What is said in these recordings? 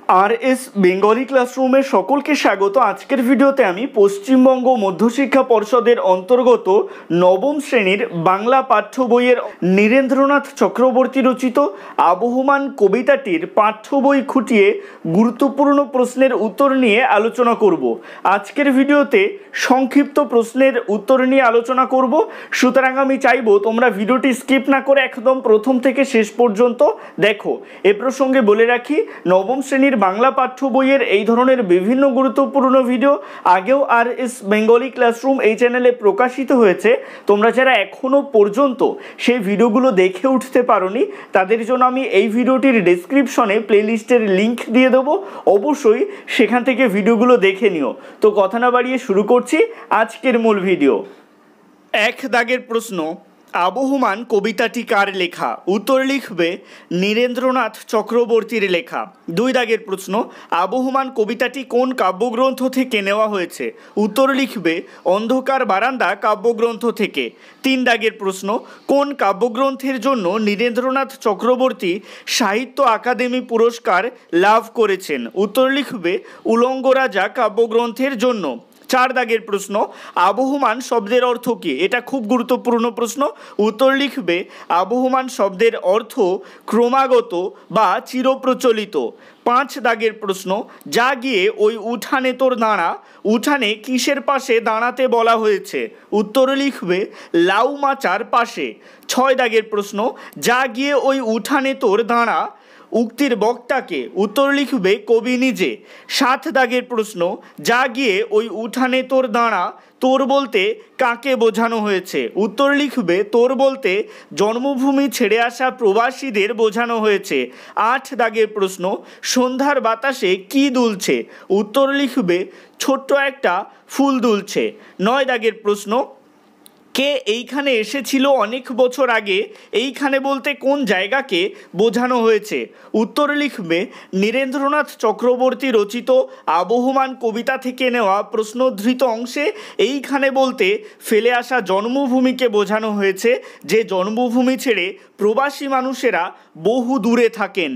RS Bengali क्लासरूमे सकलके स्वागत। आजकेर भिडियोते आमी पश्चिमबंग मध्यशिक्षा पर्षदेर अंतर्गत नवम श्रेणीर बांगला पाठ्य बोइयेर नीरेंद्रनाथ चक्रवर्ती रचित आबहमान कविताटिर पाठ्य बोई खुटिये गुरुत्वपूर्ण प्रश्नेर उत्तर निये आलोचना करब। आजकेर भिडियोते संक्षिप्त प्रश्नेर उत्तर निये आलोचना करब, सुतरां आमी चाइबो तोमरा भिडियोटी स्किप ना करे एकदम प्रथम थेके शेष पर्यन्त देखो। ए प्रसंगे बोले राखी नवम श्रेणीर बांगला पाठ्य बोइयेर এই ধরনের বিভিন্ন গুরুত্বপূর্ণ ভিডিও আগেও আরএস বেঙ্গলি ক্লাসরুম এই চ্যানেলে প্রকাশিত হয়েছে। তোমরা যারা এখনো পর্যন্ত সেই ভিডিওগুলো দেখে উঠতে পারোনি তাদের জন্য আমি এই ভিডিওটির ডেসক্রিপশনে প্লেলিস্টের লিংক দিয়ে দেব, অবশ্যই সেখান থেকে ভিডিওগুলো দেখে নিও। তো কথা না বাড়িয়ে শুরু করছি আজকের মূল ভিডিও। এক দাগের প্রশ্ন, আবহমান কবিতাটি কার লেখা? উত্তর লিখবে নীরেন্দ্রনাথ চক্রবর্তীর লেখা। দুই দাগের প্রশ্ন, আবহমান কবিতাটি কোন কাব্যগ্রন্থ থেকে নেওয়া হয়েছে? উত্তর লিখবে অন্ধকার বারান্দা কাব্যগ্রন্থ থেকে। তিন দাগের প্রশ্ন, কোন কাব্যগ্রন্থের জন্য নীরেন্দ্রনাথ চক্রবর্তী সাহিত্য আকাদেমি পুরস্কার লাভ করেছেন? উত্তর লিখবে উলঙ্গ রাজা কাব্যগ্রন্থের জন্য। চার দাগের প্রশ্ন, আবহমান শব্দের অর্থ কী? এটা খুব গুরুত্বপূর্ণ প্রশ্ন। উত্তর লিখবে আবহমান শব্দের অর্থ ক্রমাগত বা চিরপ্রচলিত। পাঁচ দাগের প্রশ্ন, যা গিয়ে ওই উঠানে তোর দাঁড়া, উঠানে কিসের পাশে দাঁড়াতে বলা হয়েছে? উত্তর লিখবে লাউ মাচার পাশে। ছয় দাগের প্রশ্ন, যা গিয়ে ওই উঠানে তোর দাঁড়া উক্তির বক্তাকে? উত্তর লিখবে কবি নিজে। সাত দাগের প্রশ্ন, যা গিয়ে ওই উঠানে তোর দাঁড়া, তোর বলতে কাকে বোঝানো হয়েছে? উত্তর লিখবে তোর বলতে জন্মভূমি ছেড়ে আসা প্রবাসীদের বোঝানো হয়েছে। আট দাগের প্রশ্ন, সন্ধ্যার বাতাসে কি দুলছে? উত্তর লিখবে ছোট্ট একটা ফুল দুলছে। নয় দাগের প্রশ্ন, কে এইখানে এসেছিল অনেক বছর আগে, এইখানে বলতে কোন জায়গাকে বোঝানো হয়েছে? উত্তর লিখবে নীরেন্দ্রনাথ চক্রবর্তী রচিত আবহমান কবিতা থেকে নেওয়া প্রশ্নোদ্ধৃত অংশে এইখানে বলতে ফেলে আসা জন্মভূমিকে বোঝানো হয়েছে, যে জন্মভূমি ছেড়ে প্রবাসী মানুষেরা বহু দূরে থাকেন।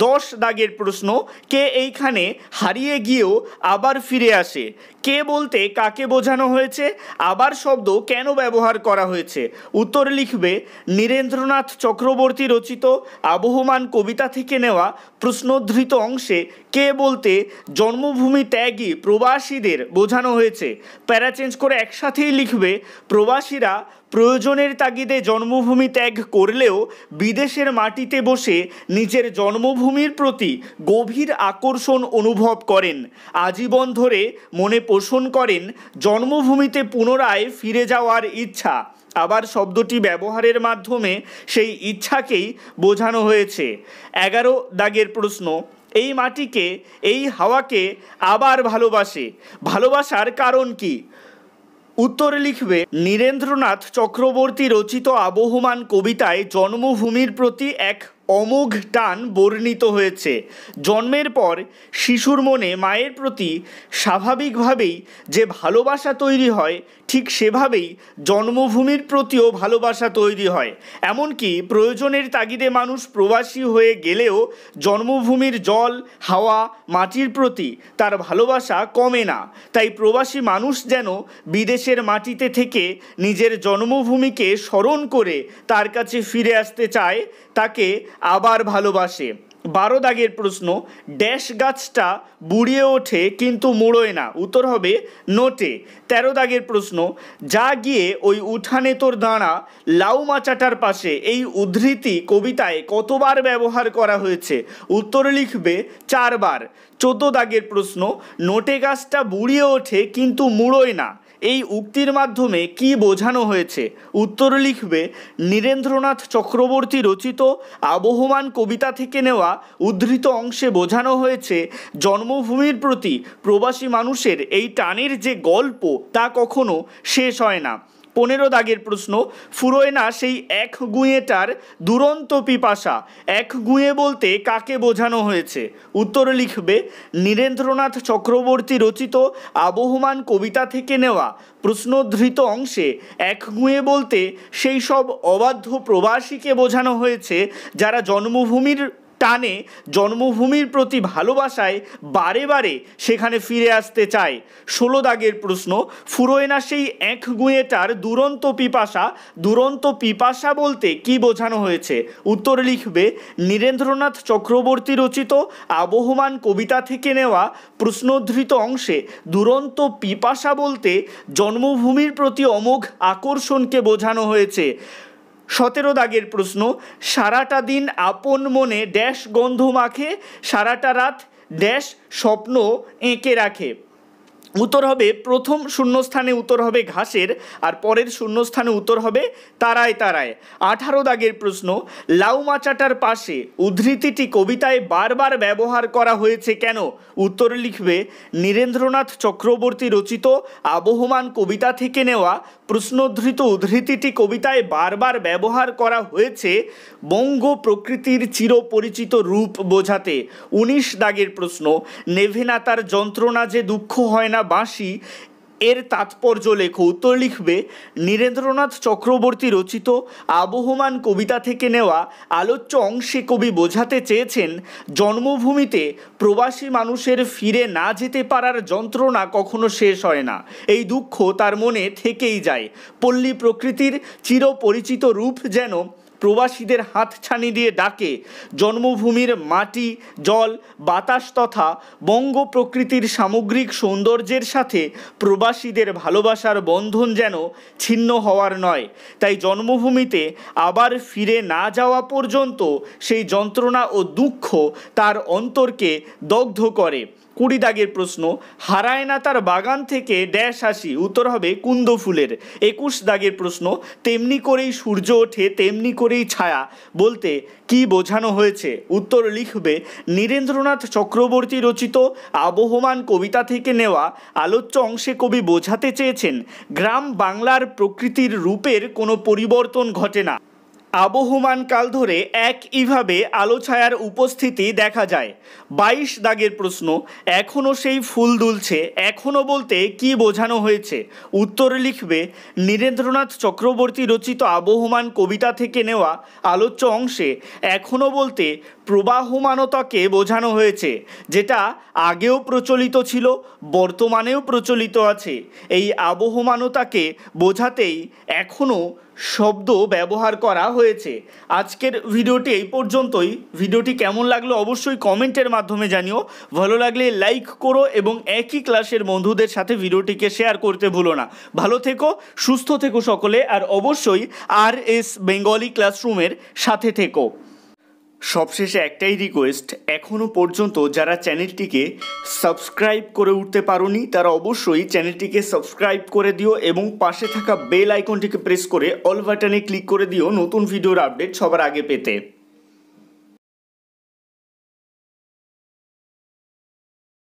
দশ দাগের প্রশ্ন, কে এইখানে হারিয়ে গিয়েও আবার ফিরে আসে? কে বলতে কাকে বোঝানো হয়েছে? আবার শব্দ কেন ব্যবহার করা হয়েছে? উত্তর লিখবে নীরেন্দ্রনাথ চক্রবর্তী রচিত আবহমান কবিতা থেকে নেওয়া প্রশ্নোদ্ধৃত অংশে কে বলতে জন্মভূমি ত্যাগী প্রবাসীদের বোঝানো হয়েছে। প্যারা চেঞ্জ করে একসাথেই লিখবে প্রবাসীরা প্রয়োজনের তাগিদে জন্মভূমি ত্যাগ করলেও বিদেশের মাটিতে বসে নিজের জন্মভূমির প্রতি গভীর আকর্ষণ অনুভব করেন, আজীবন ধরে মনে পোষণ করেন জন্মভূমিতে পুনরায় ফিরে যাওয়ার ইচ্ছা। আবার শব্দটি ব্যবহারের মাধ্যমে সেই ইচ্ছাকেই বোঝানো হয়েছে। 11 দাগের প্রশ্ন, এই মাটিকে এই হাওয়াকে আবার ভালোবাসে, ভালোবাসার কারণ কি? উত্তর লিখবে নীরেন্দ্রনাথ চক্রবর্তী রচিত আবহমান কবিতায় জন্মভূমির প্রতি এক অমোঘ টান বর্ণিত হয়েছে। জন্মের পর শিশুর মনে মায়ের প্রতি স্বাভাবিকভাবেই যে ভালোবাসা তৈরি হয়, ঠিক সেভাবেই জন্মভূমির প্রতিও ভালোবাসা তৈরি হয়। এমনকি প্রয়োজনের তাগিদে মানুষ প্রবাসী হয়ে গেলেও জন্মভূমির জল, হাওয়া, মাটির প্রতি তার ভালোবাসা কমে না। তাই প্রবাসী মানুষ যেন বিদেশের মাটিতে থেকে নিজের জন্মভূমিকে স্মরণ করে তার কাছে ফিরে আসতে চায়, তাকে আবার ভালোবাসে। 12 দাগের প্রশ্ন, ড্যাশ গাছটা বুড়িয়ে ওঠে কিন্তু মোড়োয় না? উত্তর হবে নোটে। 13 দাগের প্রশ্ন, যা গিয়ে ওই উঠানে তোর দাঁড়া লাউ মাচাটার পাশে, এই উদ্ধৃতি কবিতায় কতবার ব্যবহার করা হয়েছে? উত্তর লিখবে 4 বার। 14 দাগের প্রশ্ন, নোটে গাছটা বুড়িয়ে ওঠে কিন্তু মুড়োয় না, এই উক্তির মাধ্যমে কি বোঝানো হয়েছে? উত্তর লিখবে নীরেন্দ্রনাথ চক্রবর্তী রচিত আবহমান কবিতা থেকে নেওয়া উদ্ধৃত অংশে বোঝানো হয়েছে জন্মভূমির প্রতি প্রবাসী মানুষের এই টানের যে গল্প তা কখনো শেষ হয় না। 15 দাগের প্রশ্ন, ফুরোয় না সেই এক গুঁয়েটার দুরন্ত পিপাসা, এক গুঁয়ে বলতে কাকে বোঝানো হয়েছে? উত্তর লিখবে নীরেন্দ্রনাথ চক্রবর্তী রচিত আবহমান কবিতা থেকে নেওয়া প্রশ্নোদ্ধৃত অংশে এক গুঁয়ে বলতে সেই সব অবাধ্য প্রবাসীকে বোঝানো হয়েছে যারা জন্মভূমির টানে জন্মভূমির প্রতি ভালোবাসায় বারে বারে সেখানে ফিরে আসতে চায়। 16 দাগের প্রশ্ন, ফুরোয় না সেই এক গুঁয়েটার দুরন্ত পিপাসা বলতে কি বোঝানো হয়েছে? উত্তর লিখবে নীরেন্দ্রনাথ চক্রবর্তী রচিত আবহমান কবিতা থেকে নেওয়া প্রশ্নোদ্ধৃত অংশে দুরন্ত পিপাসা বলতে জন্মভূমির প্রতি অমোঘ আকর্ষণকে বোঝানো হয়েছে। 17 দাগের প্রশ্ন, সারাটা দিন আপন মনে ড্যাশ গন্ধ মাখে, সারাটা রাত ড্যাশ স্বপ্ন এঁকে রাখে। উত্তর হবে প্রথম শূন্যস্থানে উত্তর হবে ঘাসের, আর পরের শূন্যস্থানে উত্তর হবে তারায় তারায়। 18 দাগের প্রশ্ন, লাউ মাচাটার পাশে উদ্ধৃতিটি কবিতায় বারবার ব্যবহার করা হয়েছে কেন? উত্তর লিখবে নীরেন্দ্রনাথ চক্রবর্তী রচিত আবহমান কবিতা থেকে নেওয়া প্রশ্নোদ্ধৃত উদ্ধৃতিটি কবিতায় বারবার ব্যবহার করা হয়েছে বঙ্গ প্রকৃতির চিরপরিচিত রূপ বোঝাতে। 19 দাগের প্রশ্ন, নেভে না তার যন্ত্রণা যে দুঃখ হয় না বাঁশি, এর তাৎপর্য লেখো। উত্তর লিখবে নীরেন্দ্রনাথ চক্রবর্তী রচিত আবহমান কবিতা থেকে নেওয়া আলোচ্য অংশে কবি বোঝাতে চেয়েছেন জন্মভূমিতে প্রবাসী মানুষের ফিরে না যেতে পারার যন্ত্রণা কখনো শেষ হয় না, এই দুঃখ তার মনে থেকেই যায়। পল্লী প্রকৃতির চিরপরিচিত রূপ যেন প্রবাসীদের হাতছানি দিয়ে ডাকে, জন্মভূমির মাটি, জল, বাতাস তথা বঙ্গ প্রকৃতির সামগ্রিক সৌন্দর্যের সাথে প্রবাসীদের ভালোবাসার বন্ধন যেন ছিন্ন হওয়ার নয়। তাই জন্মভূমিতে আবার ফিরে না যাওয়া পর্যন্ত সেই যন্ত্রণা ও দুঃখ তার অন্তরকে দগ্ধ করে। 20 দাগের প্রশ্ন, হারায় না তার বাগান থেকে ড্যাশ আসি। উত্তর হবে কুন্দ ফুলের। 21 দাগের প্রশ্ন, তেমনি করেই সূর্য ওঠে তেমনি করেই ছায়া বলতে কি বোঝানো হয়েছে? উত্তর লিখবে নীরেন্দ্রনাথ চক্রবর্তী রচিত আবহমান কবিতা থেকে নেওয়া আলোচ্য অংশে কবি বোঝাতে চেয়েছেন গ্রাম বাংলার প্রকৃতির রূপের কোনো পরিবর্তন ঘটে না, আবহমান কাল ধরে একইভাবে আলো ছায়ার উপস্থিতি দেখা যায়। 22 দাগের প্রশ্ন, এখনও সেই ফুল দুলছে, এখনও বলতে কি বোঝানো হয়েছে? উত্তর লিখবে নীরেন্দ্রনাথ চক্রবর্তী রচিত আবহমান কবিতা থেকে নেওয়া আলোচ্য অংশে এখনও বলতে প্রবাহমানতাকে বোঝানো হয়েছে, যেটা আগেও প্রচলিত ছিল, বর্তমানেও প্রচলিত আছে। এই আবহমানতাকে বোঝাতেই এখনও শব্দ ব্যবহার করা হয়েছে। আজকের ভিডিওটি এই পর্যন্তই। ভিডিওটি কেমন লাগলো অবশ্যই কমেন্টের মাধ্যমে জানিও। ভালো লাগলে লাইক করো এবং একই ক্লাসের বন্ধুদের সাথে ভিডিওটিকে শেয়ার করতে ভুলো না। ভালো থেকো, সুস্থ থেকো সকলে, আর অবশ্যই RS বেঙ্গলি ক্লাসরুমের সাথে থেকো। সবশেষে একটাই রিকোয়েস্ট, এখনও পর্যন্ত যারা চ্যানেলটিকে সাবস্ক্রাইব করে উঠতে পারোনি তারা অবশ্যই চ্যানেলটিকে সাবস্ক্রাইব করে দিও এবং পাশে থাকা বেল আইকনটিকে প্রেস করে অল বাটনে ক্লিক করে দিও নতুন ভিডিওর আপডেট সবার আগে পেতে।